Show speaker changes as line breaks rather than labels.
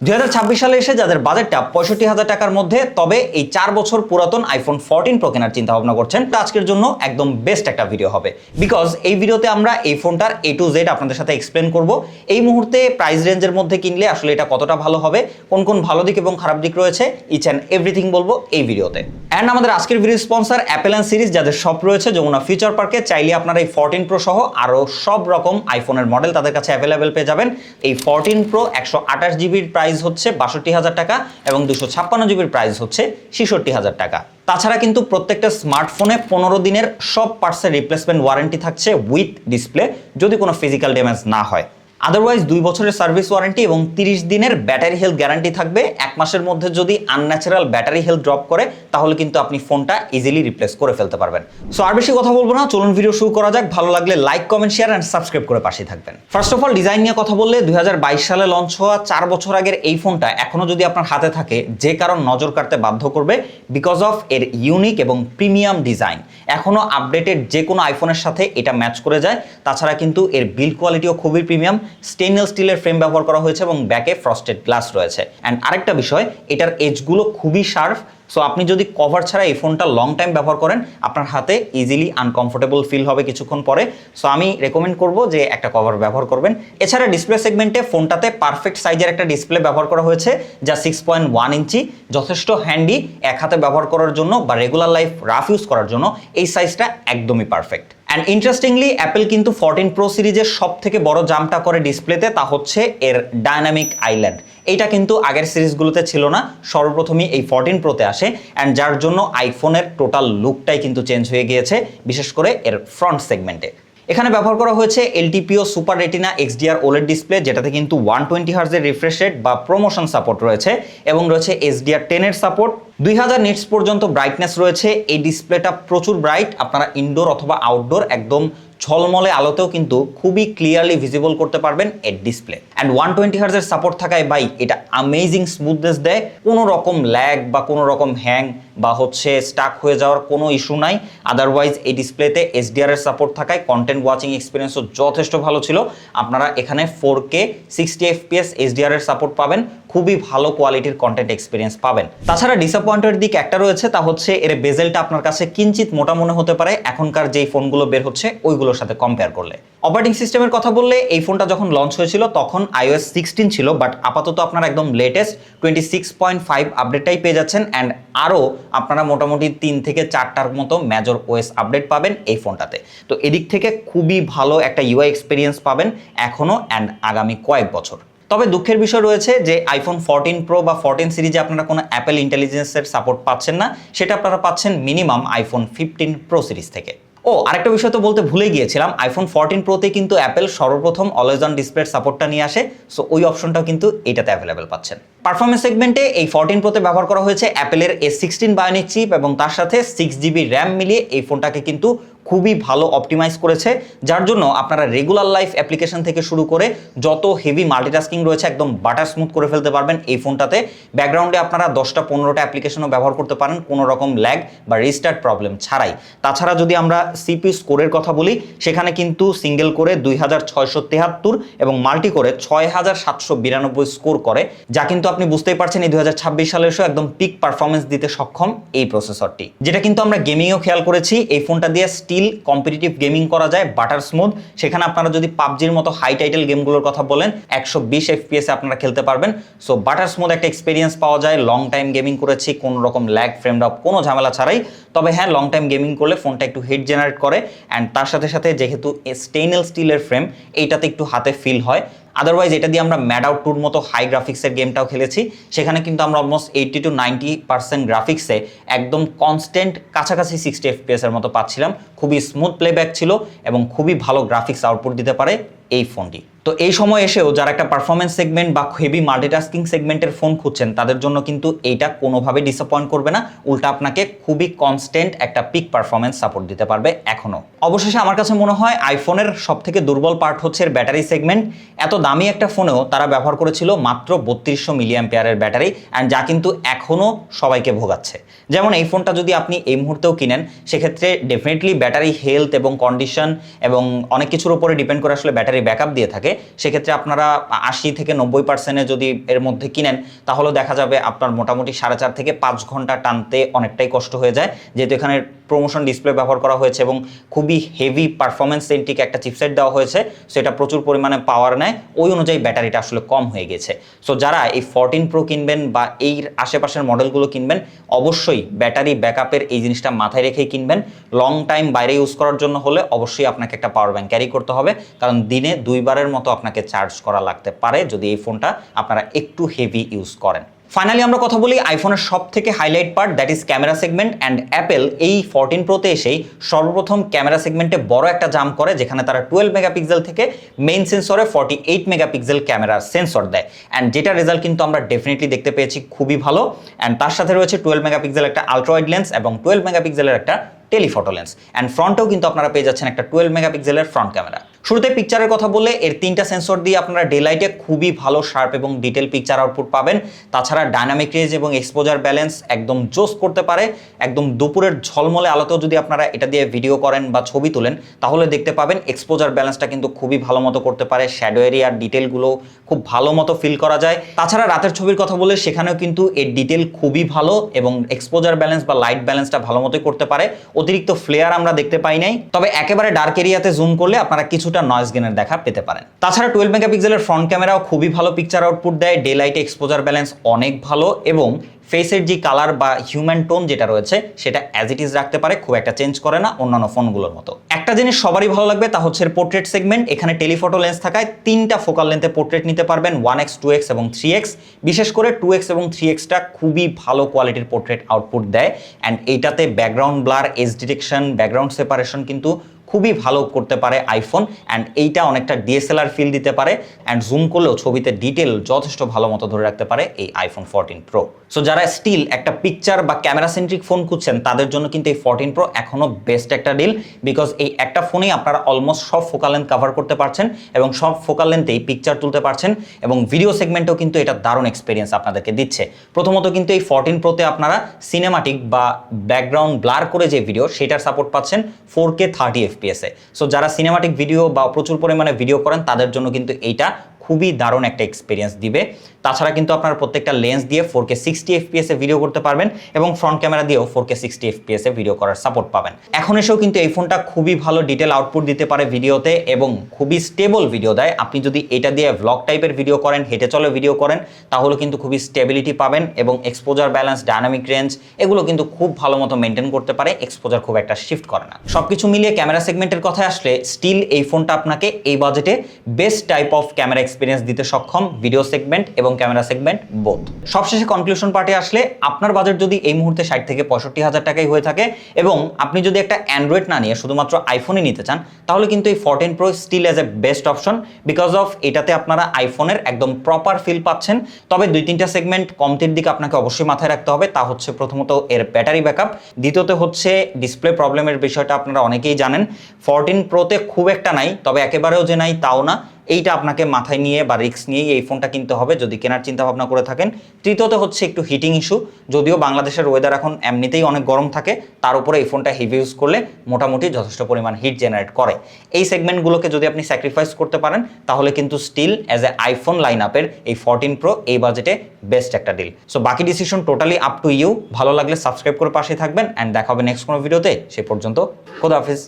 2026 সালে এসে যাদের বাজেটটা 65,000 টাকার মধ্যে, তবে এই 4 বছর পুরাতন আইফোন 14 প্রো কেনার চিন্তা ভাবনা করছেন, আজকের জন্য একদম বেস্ট একটা ভিডিও হবে। বিকজ এই ভিডিওতে আমরা এই ফোনটার A to Z আপনাদের সাথে এক্সপ্লেন করব। এই মুহূর্তে প্রাইস রেঞ্জের মধ্যে কিনলে আসলে এটা কতটা ভালো হবে, কোন কোন ভালো দিক এবং খারাপ দিক রয়েছে, ইচ অ্যান্ড এভরিথিং বলবো এই ভিডিওতে। অ্যান্ড আমাদের আজকের video sponsor Apple and series, যাদের শপ রয়েছে যমুনা ফিউচার পার্কে। চাইলে আপনারা এই 14 প্রো সহ আরও সব রকম আইফোনের মডেল তাদের কাছে অ্যাভেলেবেল পেয়ে যাবেন। এই 14 প্রো 128 জিবির প্রাইস হচ্ছে 62,000 টাকা এবং 256 জিবির প্রাইস হচ্ছে 66,000 টাকা। তাছাড়া কিন্তু প্রত্যেকটা স্মার্টফোনে 15 দিনের সব পার্টসের রিপ্লেসমেন্ট ওয়ারেন্টি থাকছে উইথ ডিসপ্লে, যদি কোনো ফিজিক্যাল ড্যামেজ না হয়। আদারওয়াইজ 2 বছরের সার্ভিস ওয়ারেন্টি এবং 30 দিনের ব্যাটারি হেলথ গ্যারান্টি থাকবে। 1 মাসের মধ্যে যদি আনন্যাচারাল ব্যাটারি হেলথ ড্রপ করে তাহলে কিন্তু আপনি ফোনটা ইজিলি রিপ্লেস করে ফেলতে পারবেন। সো আর বেশি কথা বলবো না, চলুন ভিডিও শুরু করা যাক। ভালো লাগলে like, comment, share and subscribe করে পাশেই থাকবেন। ফার্স্ট অফ অল ডিজাইন নিয়ে কথা বললে 2022 সালে লঞ্চ হওয়া 4 বছর আগের এই ফোনটা এখনো যদি আপনার হাতে থাকে, যে কারণ নজর কাড়তে বাধ্য করবে বিকজ অফ এর ইউনিক এবং প্রিমিয়াম ডিজাইন। এখনো আপডেটেড যে কোনো আইফোনের সাথে এটা ম্যাচ করে যায়। তাছাড়া কিন্তু এর বিল্ড কোয়ালিটিও খুবই প্রিমিয়াম। স্টেইনলেস স্টিলের ফ্রেম ব্যবহার করা হয়েছে এবং ব্যাকে ফ্রস্টেড গ্লাস রয়েছে। অ্যান্ড আরেকটা বিষয়, এটার এজগুলো খুবই শার্প। সো আপনি যদি কভার ছাড়া এই ফোনটা লং টাইম ব্যবহার করেন, আপনার হাতে ইজিলি আনকমফোর্টেবল ফিল হবে কিছুক্ষণ পরে। সো আমি রেকমেন্ড করব যে একটা কভার ব্যবহার করবেন। এছাড়া ডিসপ্লে সেগমেন্টে ফোনটাতে পারফেক্ট সাইজের একটা ডিসপ্লে ব্যবহার করা হয়েছে, যা 6.1 ইঞ্চি, যথেষ্ট হ্যান্ডি এক হাতে ব্যবহার করার জন্য বা রেগুলার লাইফ রাফ ইউজ করার জন্য এই সাইজটা একদমই পারফেক্ট। অ্যান্ড ইন্টারেস্টিংলি অ্যাপেল কিন্তু 14 প্রো সিরিজের সব থেকে বড় জাম্পটা করে ডিসপ্লেতে, তা হচ্ছে এর ডায়নামিক আইল্যান্ড। এইটা কিন্তু আগের সিরিজগুলোতে ছিল না, সর্বপ্রথমই এই 14 প্রোতে আসে। অ্যান্ড যার জন্য আইফোনের টোটাল লুকটাই কিন্তু চেঞ্জ হয়ে গিয়েছে, বিশেষ করে এর ফ্রন্ট সেগমেন্টে। এখানে ব্যবহার করা হয়েছে LTPO super retina XDR OLED display, যেটাতে কিন্তু 120 হার্জের রিফ্রেশ রেট বা প্রমোশন সাপোর্ট রয়েছে এবং রয়েছে HDR10 এর সাপোর্ট। 2000 নিটস পর্যন্ত ব্রাইটনেস রয়েছে। এই ডিসপ্লেটা প্রচুর ব্রাইট, আপনারা ইনডোর অথবা আউটডোর একদম ঝলমলে আলোতেও কিন্তু খুবই ক্লিয়ারলি ভিজিবল করতে পারবেন এর ডিসপ্লে। অ্যান্ড 120 হার্জের সাপোর্ট থাকায় ভাই এটা অ্যামেজিং স্মুথনেস দেয়। কোনো রকম ল্যাগ বা কোনো রকম হ্যাং বা স্টাক হয়ে যাওয়ার কোনো ইস্যু নাই। আদারওয়াইজ এই ডিসপ্লেতে HDR এর সাপোর্ট থাকায় কন্টেন্ট ওয়াচিং এক্সপিরিয়েন্সও যথেষ্ট ভালো ছিল। আপনারা এখানে 4K 60 FPS HDR এর সাপোর্ট পাবেন, খুবই ভালো কোয়ালিটির কন্টেন্ট এক্সপিরিয়েন্স পাবেন। তাছাড়া ডিসঅ্যাপয়েন্টের দিক একটা রয়েছে, তা হচ্ছে এর বেজেলটা আপনার কাছে কিঞ্চিত মোটা মনে হতে পারে এখনকার যেই ফোনগুলো বের হচ্ছে ওইগুলোর সাথে কম্পেয়ার করলে। অপারেটিং সিস্টেমের কথা বললে এই ফোনটা যখন লঞ্চ হয়েছিল তখন iOS 16 ছিল, বাট আপাতত আপনারা একদম লেটেস্ট 26.5 আপডেটটাই পেয়ে যাচ্ছেন। অ্যান্ড আরও আপনারা মোটামুটি 3 থেকে 4টার মতো মেজর OS আপডেট পাবেন এই ফোনটাতে। তো এদিক থেকে খুবই ভালো একটা UI এক্সপিরিয়েন্স পাবেন এখনও অ্যান্ড আগামী কয়েক বছর। তবে দুঃখের বিষয় রয়েছে যে আইফোন 14 প্রো বা 14 সিরিজে আপনারা কোনো অ্যাপেল ইন্টেলিজেন্সের সাপোর্ট পাচ্ছেন না, সেটা আপনারা পাচ্ছেন মিনিমাম আইফোন 15 প্রো সিরিজ থেকে। আরেকটা বিষয় তো বলতে ভুলে গিয়েছিলাম, আইফোন 14 প্রোতে কিন্তু অ্যাপেল সর্বপ্রথম অলওয়েজ অন ডিসপ্লের সাপোর্টটা নিয়ে আসে। সো ওই অপশনটাও কিন্তু এটাতে অ্যাভেলেবেল পাচ্ছেন। পারফরমেন্স সেগমেন্টে এই 14 প্রোতে ব্যবহার করা হয়েছে অ্যাপেলের A16 বায়োনিক চিপ এবং তার সাথে 6GB র্যাম মিলিয়ে এই ফোনটাকে কিন্তু খুবই ভালো অপটিমাইজ করেছে, যার জন্য আপনারা রেগুলার লাইফ অ্যাপ্লিকেশন থেকে শুরু করে যত হেভি মাল্টিটাস্কিং রয়েছে একদম বাটার স্মুথ করে ফেলতে পারবেন এই ফোনটাতে। ব্যাকগ্রাউন্ডে আপনারা 10টা-15টা অ্যাপ্লিকেশনও ব্যবহার করতে পারেন কোনো রকম ল্যাগ বা রিস্টার্ট প্রবলেম ছাড়াই। তাছাড়া যদি আমরা CPU স্কোরের কথা বলি, সেখানে কিন্তু সিঙ্গেল করে 2673 এবং মাল্টি করে 6792 স্কোর করে, যা কিন্তু আপনি বুঝতেই পারছেন এই 2026 সালের এসে একদম পিক পারফরমেন্স দিতে সক্ষম এই প্রসেসরটি। যেটা কিন্তু আমরা গেমিংয়েও খেয়াল করেছি, এই ফোনটা দিয়ে কম্পিটিটিভ গেমিং করা যায় বাটার স্মুথ। সেখানে আপনারা যদি পাবজির মতো হাই টাইটেল গেমগুলোর কথা বলেন 120 FPS আপনারা খেলতে পারবেন। সো বাটার স্মুথ একটা এক্সপিরিয়েন্স পাওয়া যায়। লং টাইম গেমিং করেছি কোনো রকম ল্যাগ, ফ্রেম ড্রপ, কোনো ঝামেলা ছাড়াই। তবে হ্যাঁ, লং টাইম গেমিং করলে ফোনটা একটু হিট জেনারেট করে। অ্যান্ড তার সাথে সাথে যেহেতু স্টেইনলেস স্টিলের ফ্রেম, এইটাতে একটু হাতে ফিল হয়। আদারওয়াইজ এটা দিয়ে আমরা ম্যাড আউট 2 মতো হাই গ্রাফিক্সের গেমটাও খেলেছি, সেখানে কিন্তু আমরা অলমোস্ট 80 to 90% গ্রাফিক্সে একদম কনস্ট্যান্ট কাছাকাছি 60 FPS এর মতো পাচ্ছিলাম। খুবই স্মুথ প্লেব্যাক ছিল এবং খুবই ভালো গ্রাফিক্স আউটপুট দিতে পারে এই ফোনটি। তো এই সময় এসেও যারা একটা পারফরমেন্স সেগমেন্ট বা হেভি মাল্টিটাস্কিং সেগমেন্টের ফোন খুঁজছেন তাদের জন্য কিন্তু এইটা কোনোভাবে ডিসঅ্যাপয়েন্ট করবে না, উল্টা আপনাকে খুবই কনস্ট্যান্ট একটা পিক পারফরমেন্স সাপোর্ট দিতে পারবে এখনও। অবশেষে আমার কাছে মনে হয় আইফোনের সব থেকে দুর্বল পার্ট হচ্ছে এর ব্যাটারি সেগমেন্ট। এত দামি একটা ফোনেও তারা ব্যবহার করেছিল মাত্র 3200 মিলিঅ্যাম্পিয়ারের ব্যাটারি, অ্যান্ড যা কিন্তু এখনও সবাইকে ভোগাচ্ছে। যেমন এই ফোনটা যদি আপনি এই মুহূর্তেও কিনেন, সেক্ষেত্রে ডেফিনেটলি ব্যাটারি হেলথ এবং কন্ডিশন এবং অনেক কিছুর উপরে ডিপেন্ড করে আসলে ব্যাটারি ব্যাকআপ দিয়ে থাকে। সেক্ষেত্রে আপনারা 80 থেকে 90% যদি এর মধ্যে কিনেন তাহলে দেখা যাবে আপনার মোটামুটি 4.5 থেকে 5 ঘন্টা টানতে অনেকটাই কষ্ট হয়ে যায়, যেহেতু এখানে প্রমোশন ডিসপ্লে ব্যবহার করা হয়েছে এবং খুবই হেভি পারফরমেন্স সেন্ট্রিক একটা চিপসেট দেওয়া হয়েছে। সেটা প্রচুর পরিমাণে পাওয়ার নেয়, ওই অনুযায়ী ব্যাটারিটা আসলে কম হয়ে গেছে। সো যারা এই 14 Pro কিনবেন বা এই আশেপাশের মডেলগুলো কিনবেন, অবশ্যই ব্যাটারি ব্যাকআপের এই জিনিসটা মাথায় রেখেই কিনবেন। লং টাইম বাইরে ইউজ করার জন্য হলে অবশ্যই আপনাকে একটা পাওয়ার ব্যাংক ক্যারি করতে হবে, কারণ দিনে 2 বারের মতো আপনাকে চার্জ করা লাগতে পারে যদি এই ফোনটা আপনারা একটু হেভি ইউজ করেন। ফাইনালি আমরা কথা বলি আইফোনের সব থেকে highlight part, that is camera segment. And Apple এই 14 Proতে এসেই সর্বপ্রথম ক্যামেরা সেগমেন্টে বড় একটা জাম্প করে, যেখানে তারা 12 মেগাপিক্সেল থেকে মেইন সেন্সরে 48 মেগাপিক্সেল ক্যামেরার সেন্সর দেয়। অ্যান্ড যেটা রেজাল্ট কিন্তু আমরা ডেফিনেটলি দেখতে পেয়েছি খুবই ভালো। অ্যান্ড তার সাথে রয়েছে 12 মেগাপিক্সেল একটা আলট্রা ওয়াইড লেন্স এবং 12 মেগাপিক্সেলের একটা টেলিফটো লেন্স। অ্যান্ড ফ্রন্টেও কিন্তু আপনারা পেয়ে যাচ্ছেন একটা 12 মেগাপিক্সেলের ফ্রন্ট ক্যামেরা। শুরুতে পিকচারের কথা বললে এর 3টা সেন্সর দিয়ে আপনারা ডে লাইটে খুবই ভালো শার্প এবং ডিটেল পিকচার আউটপুট পাবেন। তাছাড়া ডাইনামিক রেঞ্জ এবং এক্সপোজার ব্যালেন্স একদম জোস করতে পারে। একদম দুপুরের ঝলমলে আলোতেও যদি আপনারা এটা দিয়ে ভিডিও করেন বা ছবি তোলেন তাহলে দেখতে পাবেন এক্সপোজার ব্যালেন্সটা কিন্তু খুবই ভালো মতো করতে পারে। শ্যাডো এরিয়ার ডিটেলগুলো খুব ভালো মতো ফিল করা যায়। তাছাড়া রাতের ছবির কথা বলে সেখানেও কিন্তু এর ডিটেল খুবই ভালো এবং এক্সপোজার ব্যালেন্স বা লাইট ব্যালেন্সটা ভালো মতোই করতে পারে। অতিরিক্ত ফ্লেয়ার আমরা দেখতে পাই নাই, তবে একেবারে ডার্ক এরিয়াতে জুম করলে আপনারা কিছুটা নয়েজ গেনের দেখা পেতে পারেন। তাছাড়া 12 মেগাপিক্সেলের ফ্রন্ট ক্যামেরাও খুবই ভালো পিকচার আউটপুট দেয়। ডে লাইটে এক্সপোজার ব্যালেন্স অনেক ভালো এবং ফেসের যে কালার বা হিউম্যান টোন যেটা রয়েছে সেটা অ্যাজ ইট ইজ রাখতে পারে, খুব একটা চেঞ্জ করে না অন্যান্য ফোনগুলোর মতো। একটা জিনিস সবারই ভালো লাগবে তা হচ্ছে পোর্ট্রেট সেগমেন্ট। এখানে টেলিফটো লেন্স থাকায় 3টা ফোকাল লেন্থে পোর্ট্রেট নিতে পারবেন, 1x, 2x এবং 3x। বিশেষ করে 2x এবং 3xটা খুবই ভালো কোয়ালিটির পোর্ট্রেট আউটপুট দেয়। অ্যান্ড এইটাতে background blur, age detection, background separation কিন্তু খুবই ভালো করতে পারে আইফোন। অ্যান্ড এইটা অনেকটা ডিএসএলআর ফিল দিতে পারে। অ্যান্ড জুম করলেও ছবিতে ডিটেল যথেষ্ট ভালো মতো ধরে রাখতে পারে এই আইফোন 14 Pro। সো যারা স্টিল একটা পিকচার বা ক্যামেরা সেন্ট্রিক ফোন খুঁজছেন তাদের জন্য কিন্তু এই 14 Pro এখনো বেস্ট একটা ডিল, বিকজ এই একটা ফোনেই আপনারা অলমোস্ট সব ফোকাল লেন্থ কভার করতে পারছেন এবং সব ফোকাল লেন্থেই পিকচার তুলতে পারছেন এবং ভিডিও সেগমেন্টেও কিন্তু এটা দারুণ এক্সপিরিয়েন্স আপনাদেরকে দিচ্ছে। প্রথমত কিন্তু এই 14 Proতে আপনারা সিনেমাটিক বা ব্যাকগ্রাউন্ড ব্লার করে যে ভিডিও সেটার সাপোর্ট পাচ্ছেন 4K 30 FPS এ। সো যারা সিনেমাটিক ভিডিও বা প্রচুর পরিমাণে ভিডিও করেন তাদের জন্য কিন্তু এইটা খুবই দারুণ একটা এক্সপিরিয়েন্স দিবে। তাছাড়া কিন্তু আপনারা প্রত্যেকটা লেন্স দিয়ে 4K 60 FPS এ ভিডিও করতে পারবেন এবং ফ্রন্ট ক্যামেরা দিয়েও 4K 60 FPS এ ভিডিও করার সাপোর্ট পাবেন। এখন এসেও কিন্তু এই ফোনটা খুবই ভালো ডিটেল আউটপুট দিতে পারে ভিডিওতে এবং খুবই স্টেবল ভিডিও দেয়। আপনি যদি এটা দিয়ে ভ্লগ টাইপের ভিডিও করেন, হেঁটে চলে ভিডিও করেন, তাহলে কিন্তু খুবই স্টেবিলিটি পাবেন এবং এক্সপোজার ব্যালেন্স, ডাইনামিক রেঞ্জ এগুলো কিন্তু খুব ভালো মতো মেনটেন করতে পারে। এক্সপোজার খুব একটা শিফট করে না। সবকিছু মিলিয়ে ক্যামেরা সেগমেন্টের কথায় আসলে স্টিল এই ফোনটা আপনাকে এই বাজেটে best type of camera experience দিতে সক্ষম, ভিডিও সেগমেন্ট এবং ক্যামেরা সেগমেন্ট বোথ। সবশেষে কনক্লুশন পার্টে আসলে আপনার বাজেট যদি এই মুহূর্তে 60 থেকে 65 হাজার টাকাই হয়ে থাকে এবং আপনি যদি একটা অ্যান্ড্রয়েড না নিয়ে শুধুমাত্র আইফোনই নিতে চান তাহলে কিন্তু এই 14 Pro still as a best option, because of এটাতে আপনারা আইফোনের একদম প্রপার ফিল পাচ্ছেন। তবে 2-3টা সেগমেন্ট কমতির দিকে আপনাকে অবশ্যই মাথায় রাখতে হবে। তা হচ্ছে প্রথমত এর ব্যাটারি ব্যাকআপ, দ্বিতীয়ত হচ্ছে ডিসপ্লে প্রবলেমের বিষয়টা আপনারা অনেকেই জানেন। 14 Proতে খুব একটা নাই, তবে একেবারেও যে নাই তাও না। এইটা আপনাকে মাথায় নিয়ে বা রিস্ক নিয়েই এই ফোনটা কিনতে হবে যদি কেনার চিন্তা ভাবনা করে থাকেন। তৃতীয়ত হচ্ছে একটু হিটিং ইস্যু, যদিও বাংলাদেশের ওয়েদার এখন এমনিতেই অনেক গরম থাকে, তার উপরে এই ফোনটা হেভি ইউজ করলে মোটামুটি যথেষ্ট পরিমাণ হিট জেনারেট করে। এই সেগমেন্টগুলোকে যদি আপনি স্যাক্রিফাইস করতে পারেন তাহলে কিন্তু স্টিল অ্যাজ এ আইফোন লাইন আপের এই 14 Pro এই বাজেটে বেস্ট একটা ডিল। সো বাকি decision totally up to you. ভালো লাগলে সাবস্ক্রাইব করে পাশে থাকবেন অ্যান্ড দেখা হবে নেক্সট কোনো ভিডিওতে। সে পর্যন্ত খোদা হাফেজ।